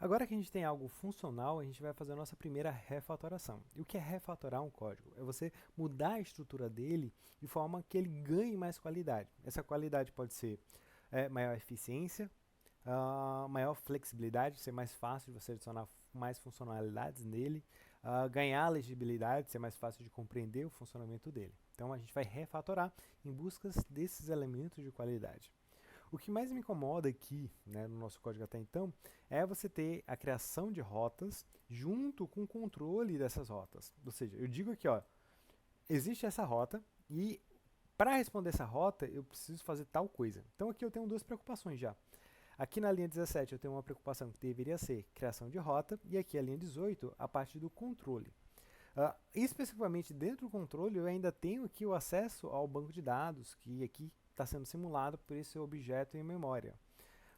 Agora que a gente tem algo funcional, a gente vai fazer a nossa primeira refatoração. E o que é refatorar um código? É você mudar a estrutura dele de forma que ele ganhe mais qualidade. Essa qualidade pode ser maior eficiência, maior flexibilidade, ser mais fácil de você adicionar mais funcionalidades nele, ganhar legibilidade, ser mais fácil de compreender o funcionamento dele. Então a gente vai refatorar em busca desses elementos de qualidade. O que mais me incomoda aqui, né, no nosso código até então, é você ter a criação de rotas junto com o controle dessas rotas. Ou seja, eu digo aqui, ó, existe essa rota e para responder essa rota eu preciso fazer tal coisa. Então aqui eu tenho duas preocupações já. Aqui na linha 17 eu tenho uma preocupação que deveria ser criação de rota e aqui a linha 18 a parte do controle. Especificamente dentro do controle eu ainda tenho aqui o acesso ao banco de dados que aqui está sendo simulado por esse objeto em memória.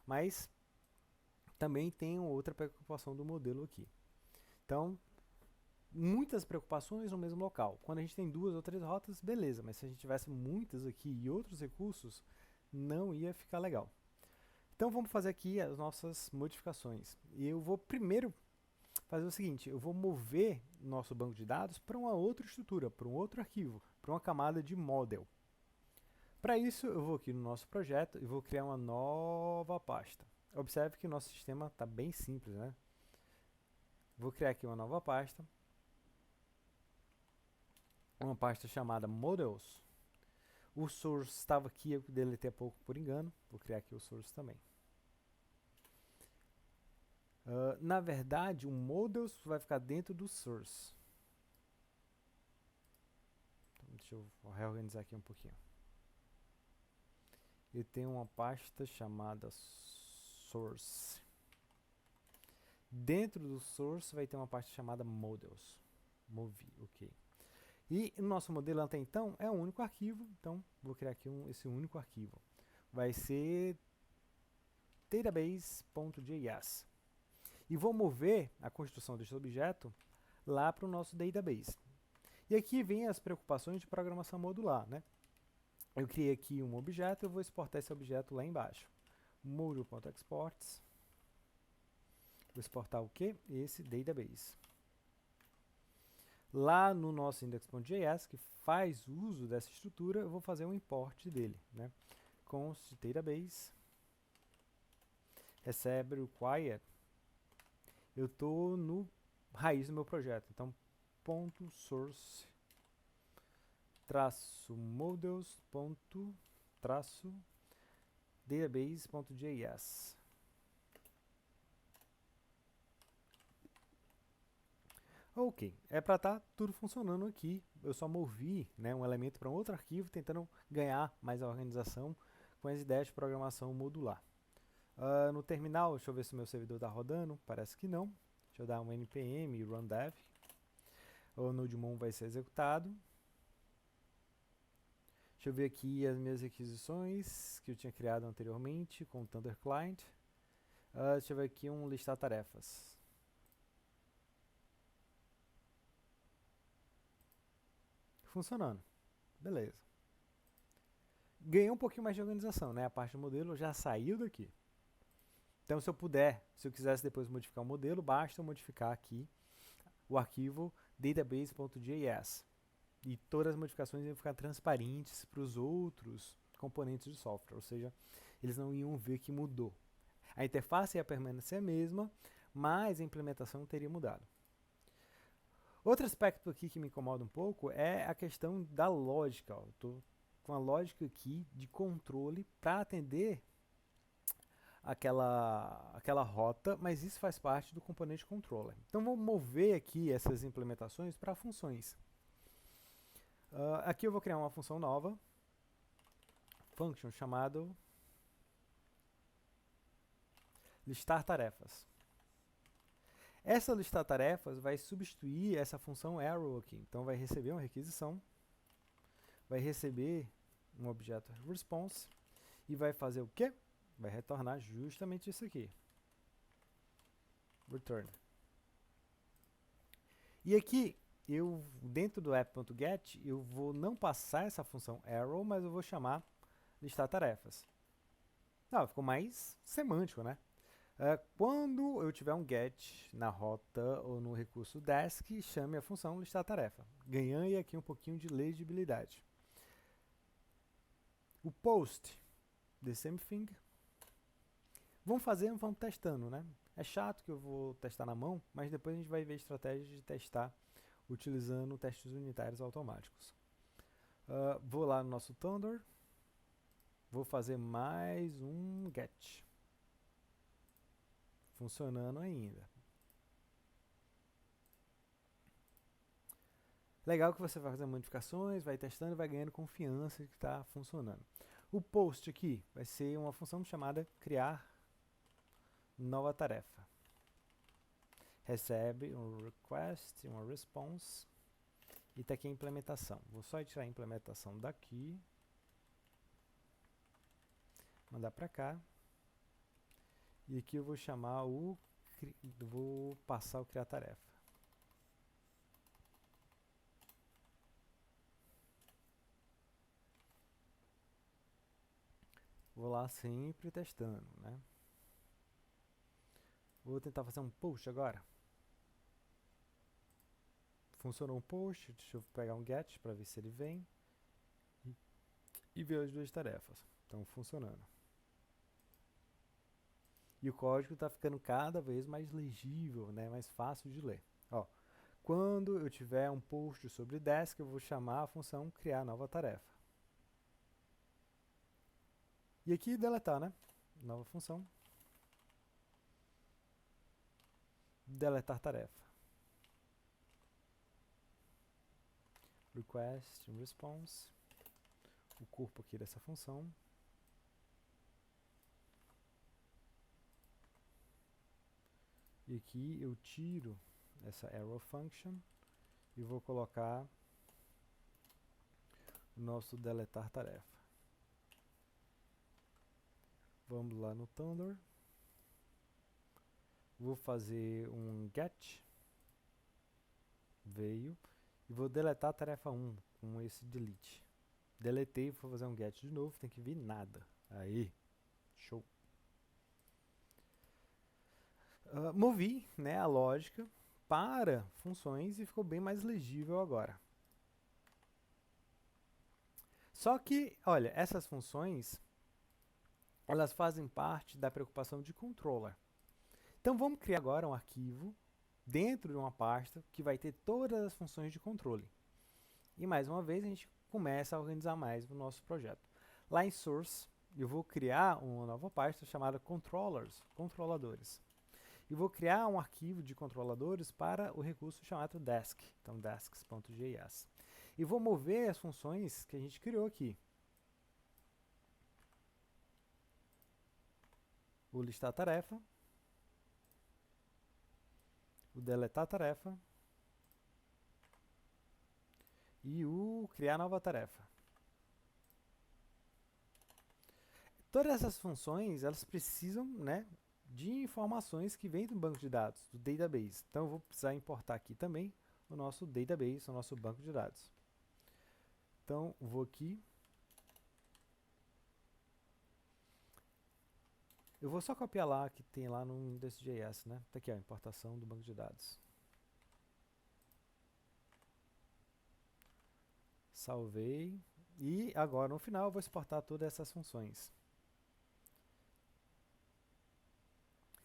Mas também tenho outra preocupação do modelo aqui. Então, muitas preocupações no mesmo local. Quando a gente tem duas ou três rotas, beleza, mas se a gente tivesse muitas aqui e outros recursos, não ia ficar legal. Então vamos fazer aqui as nossas modificações. E eu vou primeiro fazer o seguinte, eu vou mover nosso banco de dados para uma outra estrutura, para um outro arquivo, para uma camada de model. Para isso, eu vou aqui no nosso projeto e vou criar uma nova pasta. Observe que o nosso sistema está bem simples, né? Vou criar aqui uma nova pasta. Uma pasta chamada Models. O source estava aqui, eu deletei há pouco por engano. Vou criar aqui o source também. Na verdade, o Models vai ficar dentro do source. Então, deixa eu reorganizar aqui um pouquinho. Eu tenho uma pasta chamada Source. Dentro do Source vai ter uma pasta chamada Models. Movi, ok. E o nosso modelo até então é um único arquivo, então vou criar aqui esse único arquivo. Vai ser database.js. E vou mover a construção desse objeto lá para o nosso database. E aqui vem as preocupações de programação modular, né? Eu criei aqui um objeto, eu vou exportar esse objeto lá embaixo. Module.exports. Vou exportar o quê? Esse database. Lá no nosso index.js, que faz uso dessa estrutura, eu vou fazer um import dele, né? Const database recebe required. Eu estou no raiz do meu projeto, então ponto source traço models ponto traço database.js. Ok, é para estar tudo funcionando aqui. Eu só movi, né, um elemento para um outro arquivo, tentando ganhar mais a organização com as ideias de programação modular. No terminal, deixa eu ver se o meu servidor está rodando. Parece que não. Deixa eu dar um npm run dev. O nodemon vai ser executado. Deixa eu ver aqui as minhas requisições que eu tinha criado anteriormente com o Thunder Client. Deixa eu ver aqui um listar tarefas. Funcionando. Beleza. Ganhei um pouquinho mais de organização, né? A parte do modelo já saiu daqui. Então, se eu quisesse depois modificar o modelo, basta eu modificar aqui o arquivo database.js. E todas as modificações iam ficar transparentes para os outros componentes do software, ou seja, eles não iam ver que mudou. A interface ia permanecer a mesma, mas a implementação teria mudado. Outro aspecto aqui que me incomoda um pouco é a questão da lógica. Estou com a lógica aqui de controle para atender aquela rota, mas isso faz parte do componente controller. Então vou mover aqui essas implementações para funções. Aqui eu vou criar uma função nova, function chamado listar tarefas. Essa listar tarefas vai substituir essa função arrow aqui. Então vai receber uma requisição, vai receber um objeto response e vai fazer o quê? Vai retornar justamente isso aqui. Return. E aqui, dentro do app.get, eu vou não passar essa função arrow, mas eu vou chamar listar tarefas. Ficou mais semântico, né? Quando eu tiver um get na rota ou no recurso desk, chame a função listar tarefa. Ganhei aqui um pouquinho de legibilidade. O post, the same thing. Vamos testando, né? É chato que eu vou testar na mão, mas depois a gente vai ver estratégias de testar utilizando testes unitários automáticos. Vou lá no nosso Thunder, vou fazer mais um get. Funcionando ainda. Legal que você vai fazendo modificações, vai testando, vai ganhando confiança de que está funcionando. O post aqui vai ser uma função chamada criar nova tarefa. Recebe um request, uma response, e está aqui a implementação. Vou só tirar a implementação daqui, mandar para cá, e aqui eu vou chamar vou passar o criar tarefa. Vou lá sempre testando, né? Vou tentar fazer um post agora. Funcionou um post, deixa eu pegar um get para ver se ele vem. E ver as duas tarefas. Estão funcionando. E o código está ficando cada vez mais legível, né? Mais fácil de ler. Ó, quando eu tiver um post sobre desk, eu vou chamar a função criar nova tarefa. E aqui deletar, né? Nova função. Deletar tarefa. Request, response. O corpo aqui dessa função. E aqui eu tiro essa arrow function e vou colocar o nosso deletar tarefa. Vamos lá no Thunder. Vou fazer um get. Veio. E vou deletar a tarefa 1 com esse delete. Deletei, vou fazer um get de novo, tem que vir nada. Aí, show. Movi, né, a lógica para funções e ficou bem mais legível agora. Só que, olha, essas funções, elas fazem parte da preocupação de controller. Então vamos criar agora um arquivo dentro de uma pasta que vai ter todas as funções de controle. E mais uma vez a gente começa a organizar mais o nosso projeto. Lá em Source, eu vou criar uma nova pasta chamada Controllers, controladores. E vou criar um arquivo de controladores para o recurso chamado desk, então desks.js. E vou mover as funções que a gente criou aqui. O listar tarefa, o deletar tarefa e o criar nova tarefa. Todas essas funções, elas precisam, né, de informações que vêm do banco de dados, do database. Então eu vou precisar importar aqui também o nosso database, o nosso banco de dados. Então vou aqui. Eu vou só copiar lá que tem lá no index.js, né? Tá aqui a importação do banco de dados. Salvei. E agora no final eu vou exportar todas essas funções.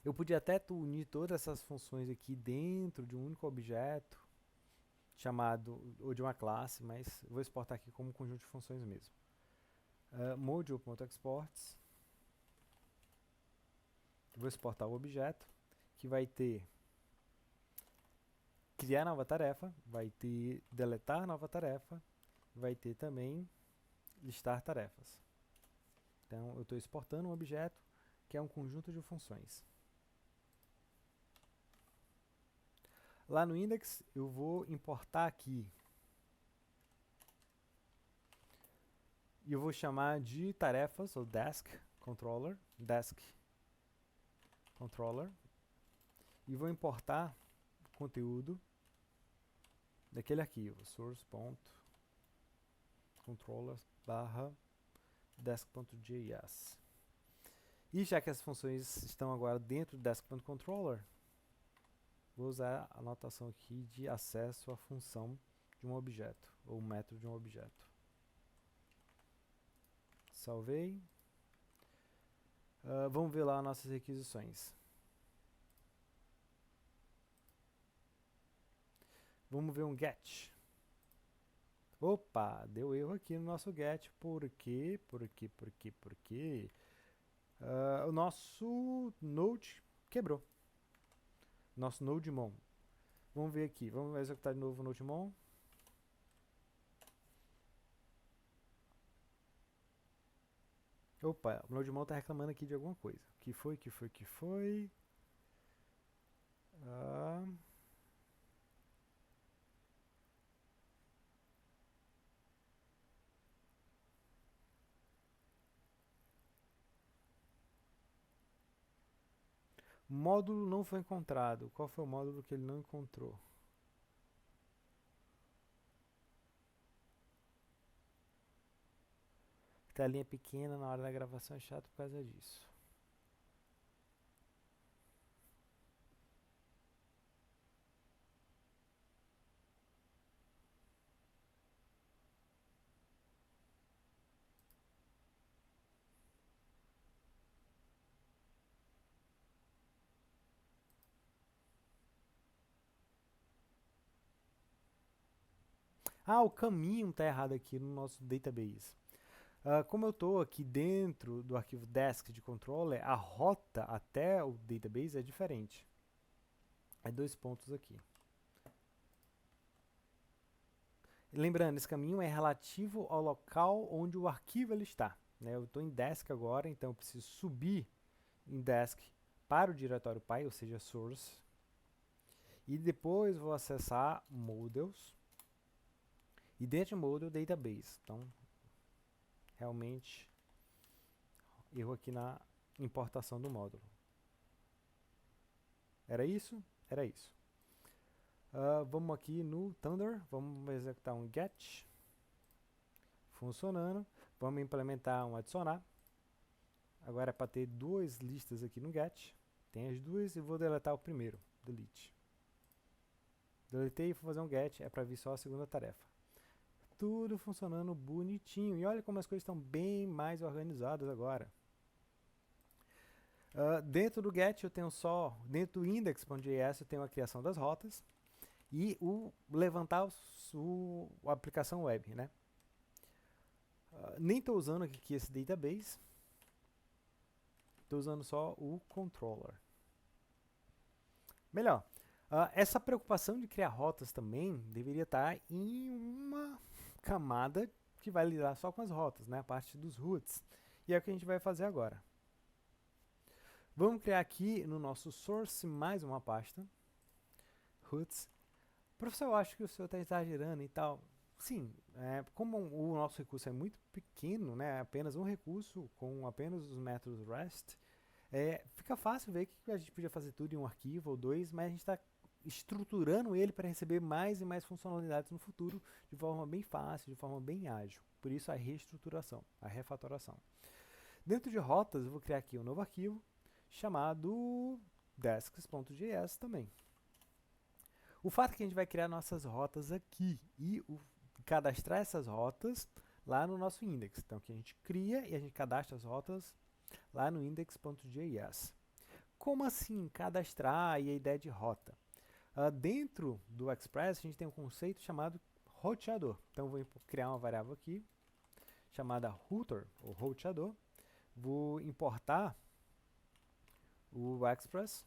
Eu podia até unir todas essas funções aqui dentro de um único objeto, chamado, ou de uma classe, mas eu vou exportar aqui como um conjunto de funções mesmo. Module.exports. Vou exportar o objeto, que vai ter criar nova tarefa, vai ter deletar nova tarefa, vai ter também listar tarefas. Então, eu estou exportando um objeto que é um conjunto de funções. Lá no index, eu vou importar aqui. E eu vou chamar de tarefas, ou desk controller, e vou importar o conteúdo daquele arquivo, source.controllers/desk.js. E já que as funções estão agora dentro do desk.controller, vou usar a notação aqui de acesso à função de um objeto, ou método de um objeto. Salvei. Vamos ver lá nossas requisições. Vamos ver um get. Opa, deu erro aqui no nosso get. Por quê? Por quê? O nosso node quebrou. Nosso nodemon. Vamos ver aqui. Vamos executar de novo o nodemon. Opa, o nodemon está reclamando aqui de alguma coisa. Que foi? Módulo não foi encontrado. Qual foi o módulo que ele não encontrou? Telinha pequena na hora da gravação é chato por causa disso. O caminho está errado aqui no nosso database. Como eu estou aqui dentro do arquivo desk de controller, a rota até o database é diferente. É 2 pontos aqui. Lembrando, esse caminho é relativo ao local onde o arquivo ele está. Né? Eu estou em desk agora, então eu preciso subir em desk para o diretório pai, ou seja, source. E depois vou acessar models. E dentro de model, database. Então, realmente, erro aqui na importação do módulo. Era isso? Era isso. Vamos aqui no Thunder, vamos executar um get, funcionando. Vamos implementar um adicionar. Agora é para ter 2 listas aqui no get. Tem as 2 e vou deletar o primeiro, delete. Deletei e vou fazer um get, é para vir só a segunda tarefa. Tudo funcionando bonitinho. E olha como as coisas estão bem mais organizadas agora. Dentro do get eu tenho dentro do index.js eu tenho a criação das rotas e o levantar a aplicação web, né? Nem estou usando aqui esse database, estou usando só o controller. Melhor, essa preocupação de criar rotas também deveria estar em uma camada que vai lidar só com as rotas, né? A parte dos routes. E é o que a gente vai fazer agora. Vamos criar aqui no nosso source mais uma pasta, routes. Professor, eu acho que o senhor está exagerando e tal. Sim, como o nosso recurso é muito pequeno, né, apenas um recurso com apenas os métodos REST, fica fácil ver que a gente podia fazer tudo em um arquivo ou 2, mas a gente está estruturando ele para receber mais e mais funcionalidades no futuro de forma bem fácil, de forma bem ágil. Por isso a reestruturação, a refatoração. Dentro de rotas, eu vou criar aqui um novo arquivo chamado desks.js também. O fato é que a gente vai criar nossas rotas aqui e cadastrar essas rotas lá no nosso index. Então, aqui a gente cria e a gente cadastra as rotas lá no index.js. Como assim cadastrar e a ideia de rota? Dentro do Express, a gente tem um conceito chamado roteador. Então, vou criar uma variável aqui chamada router, ou roteador. Vou importar o Express.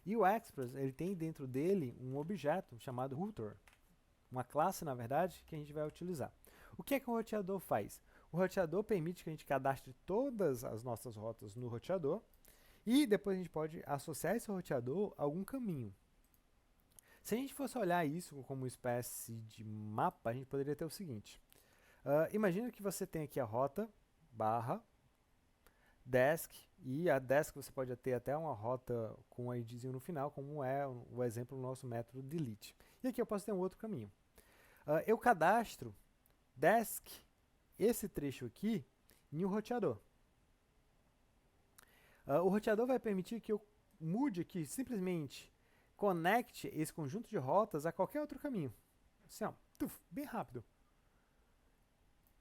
E o Express, ele tem dentro dele um objeto chamado router. Uma classe, na verdade, que a gente vai utilizar. O que é que o roteador faz? O roteador permite que a gente cadastre todas as nossas rotas no roteador e depois a gente pode associar esse roteador a algum caminho. Se a gente fosse olhar isso como uma espécie de mapa, a gente poderia ter o seguinte. Imagina que você tem aqui a rota barra desk, e a desk você pode ter até uma rota com um IDzinho no final, como é o exemplo do nosso método delete. E aqui eu posso ter um outro caminho. Eu cadastro desk, esse trecho aqui, em um roteador. O roteador vai permitir que eu mude aqui, simplesmente conecte esse conjunto de rotas a qualquer outro caminho. Assim, ó, bem rápido.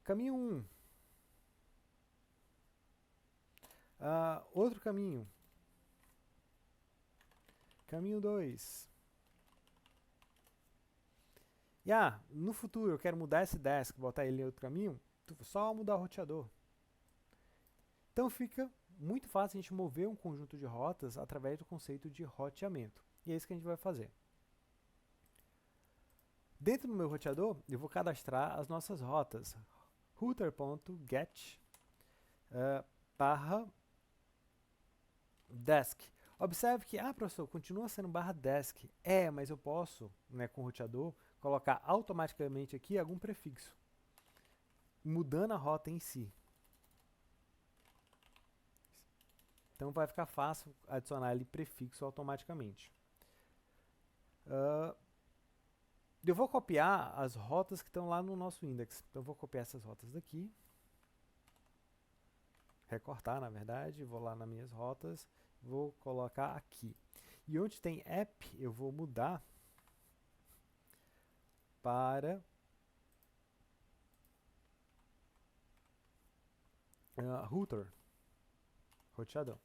Caminho 1. Outro caminho. Caminho 2. E no futuro eu quero mudar esse desk, botar ele em outro caminho, só mudar o roteador. Então fica muito fácil a gente mover um conjunto de rotas através do conceito de roteamento. E é isso que a gente vai fazer. Dentro do meu roteador, eu vou cadastrar as nossas rotas. router.get barra desk. Observe que, professor, continua sendo barra desk. Mas eu posso, com o roteador, colocar automaticamente aqui algum prefixo, mudando a rota em si. Então vai ficar fácil adicionar ali prefixo automaticamente. Eu vou copiar as rotas que estão lá no nosso index. Então eu vou copiar essas rotas daqui. Recortar, na verdade. Vou lá nas minhas rotas. Vou colocar aqui. E onde tem app, eu vou mudar para router. Roteador.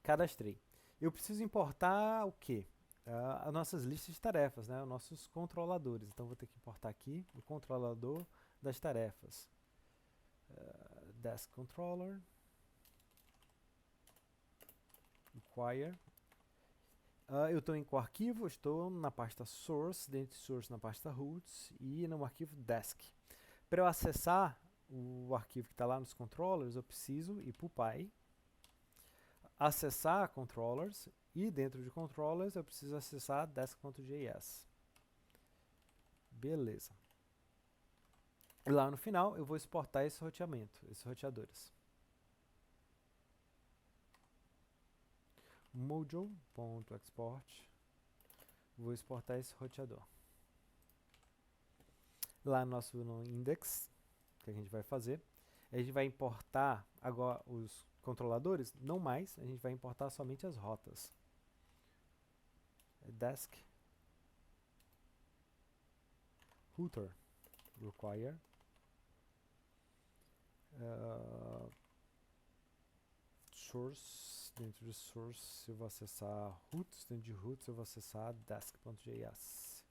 Cadastrei. Eu preciso importar o quê? As nossas listas de tarefas, os nossos controladores. Então vou ter que importar aqui o controlador das tarefas. Desk controller. Require. Eu estou em qual arquivo? Estou na pasta source, dentro de source na pasta roots e no arquivo desk. Para eu acessar o arquivo que está lá nos controllers, eu preciso ir para o Py, acessar controllers e dentro de controllers eu preciso acessar desk.js. Beleza. E lá no final eu vou exportar esse roteamento, esses roteadores. Module.export. Vou exportar esse roteador. Lá no nosso index, que a gente vai fazer, a gente vai importar agora os controladores, não mais, a gente vai importar somente as rotas. Desk router require source, dentro de source eu vou acessar roots, dentro de roots eu vou acessar desk.js.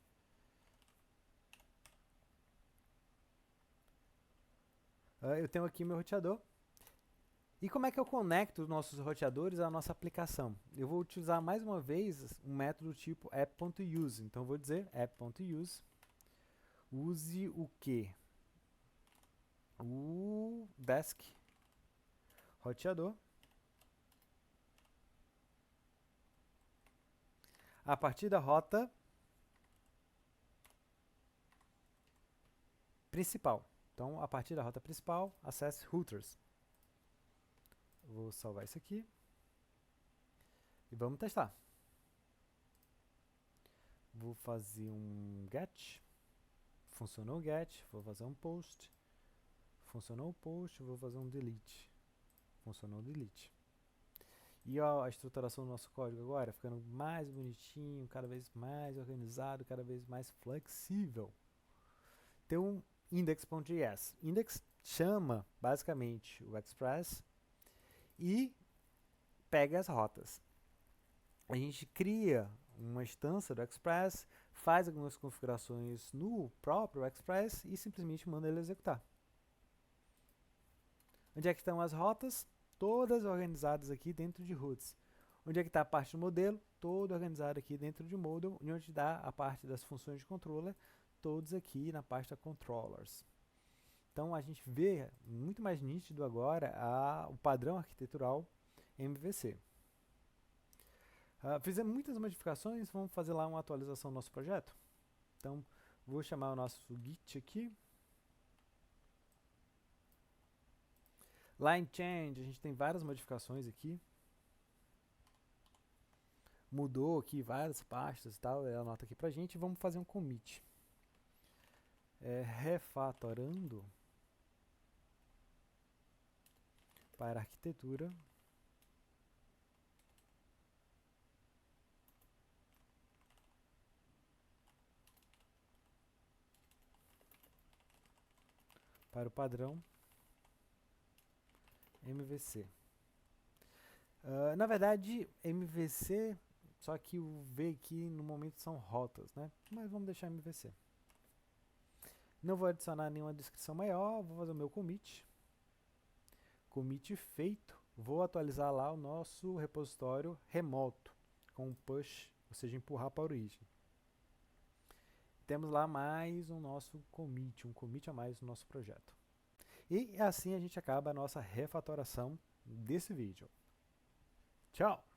Eu tenho aqui meu roteador. E como é que eu conecto os nossos roteadores à nossa aplicação? Eu vou utilizar mais uma vez um método tipo app.use. Então eu vou dizer app.use. Use o quê? O desk roteador. A partir da rota principal. Então, a partir da rota principal, acesse routers. Vou salvar isso aqui. E vamos testar. Vou fazer um get. Funcionou o get. Vou fazer um post. Funcionou o post. Vou fazer um delete. Funcionou o delete. E ó, a estruturação do nosso código agora ficando mais bonitinho, cada vez mais organizado, cada vez mais flexível. Tem um index.js. Index chama basicamente o Express e pega as rotas. A gente cria uma instância do Express, faz algumas configurações no próprio Express e simplesmente manda ele executar. Onde é que estão as rotas? Todas organizadas aqui dentro de routes. Onde é que está a parte do modelo? Toda organizada aqui dentro de model, e onde dá a parte das funções de controller, todos aqui na pasta controllers. Então a gente vê muito mais nítido agora o padrão arquitetural MVC. Fizemos muitas modificações, vamos fazer lá uma atualização do nosso projeto. Então vou chamar o nosso Git aqui. Line change, a gente tem várias modificações aqui. Mudou aqui várias pastas e tal, ela anota aqui pra gente. Vamos fazer um commit. Refatorando para arquitetura para o padrão MVC. Na verdade, MVC, só que o V aqui no momento são rotas, né? Mas vamos deixar MVC. Não vou adicionar nenhuma descrição maior, vou fazer o meu commit. Commit feito, vou atualizar lá o nosso repositório remoto, com push, ou seja, empurrar para a origem. Temos lá mais um nosso commit, um commit a mais no nosso projeto. E assim a gente acaba a nossa refatoração desse vídeo. Tchau!